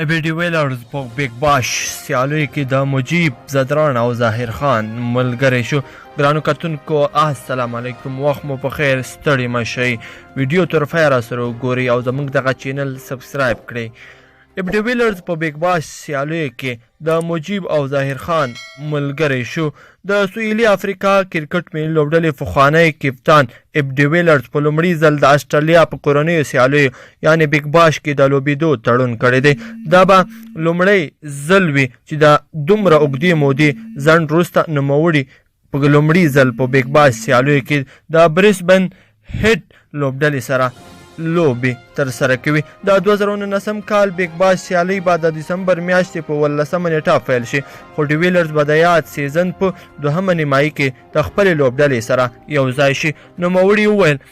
ابیډي ویلرز په بیگ باش سیالیو کې د مجیب زدران او ظاهر خان ملګری شو. ګرانو کتونکو السلام علیکم، وخت مو په خیر، ستړي مه شئ. ویډیو طرفه را سره وګورئ او زموږ دغه چینل سبسکرایب کړئ. ابیډي ویلرز په بیگ باش سیالیو کې د مجیب او ظاهر خان ملګری شو. د سویلي افریقا کرکټ ملي لوبډلې پخوانی کپتان ابیډي ویلرز په لومړي ځل د اسټرالیا په کورنیو سیالیو یعنې بیگ باش کې د لوبېدو تړون کړی دی. دا به لومړی ځل وي چې د دومره اوږدې مودې ځنډ وروسته نوموړي په لومړي ځل په بیگ باش سیالیو کې د بریسبن هیټ لوبډلې سره لوبې ترسره کوي. د 2019 کال بیگ باش سیالۍ به د دسمبر میاشتې په 18 نیټه پیل شي، خو ډي ویلرز به د یاد سیزن په 2مه نیمایي کې د خپلې لوبډلې سره یو ځای شي. نوموړي وویل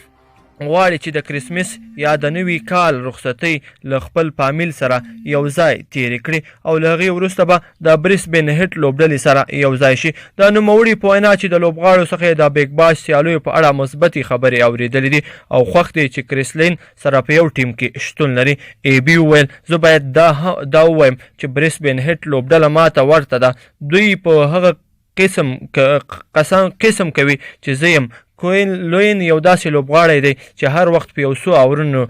غواړي چې د کرسمس یا د نوي کال رخصتۍ له خپل فامیل سره یو ځای تیرې کړي او له هغې وروسته به د بریسبن هیټ لوبډلې سره یو ځای شي. د نوموړي په وینا چې د لوبغاړو څخه د بیگ باش سیالیو په اړه مثبتې خبرې اورېدلې دي او خوښ دی چې کریسلین سره په یو ټیم کې شتون لري. ای بي وویل زه باید دا ووایم چې بریسبن هیټ لوبډله ماته ورته ده. دوی په هغه قسم کوي چې زه یم. کوین لوین یو داسې لوبغاړی دی چې هر وخت په یو څو اورونو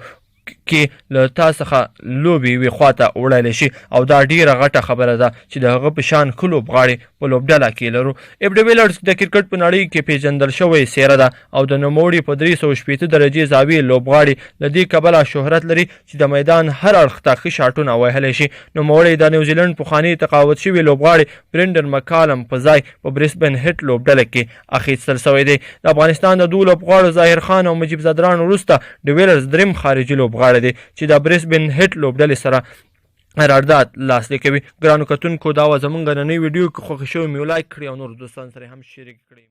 کې له تا څخه لوبې یوې خواته وړلی شي او دا ډیره غټه خبره ده چې د هغه په شان ښه لوبغاړي په لوبډله کې لرو. ابیډي ویلرز د کرکټ په نړۍ کې پیژندل شوی څیره ده او د نوموړي په 360 درجې زاویې لوبغاړي له دې کبله شهرت لري چې د میدان هر اړخ ته ښه شاټونه وهلی شي. نوموړی د نیوزیلند پخواني تقاعد شوي لوبغاړي برینډن مکالم په ځای په بریسبن هیټ لوبډله کې اخیستل شوی دی. د افغانستان د دوو لوبغاړو ظاهر خان او مجیب زدران وروسته ډي ویلرز دریم خارجي لوبغاړی دی چې د بریسبن هیټ لوبډلې سره قرارداد لاسلیک کوي. ګرانو کتونکو دا وه زموږ نننۍ ویډیو که خوښه شوې مې لایک کړئ او نور دوستانو سره هم شریک کړئ.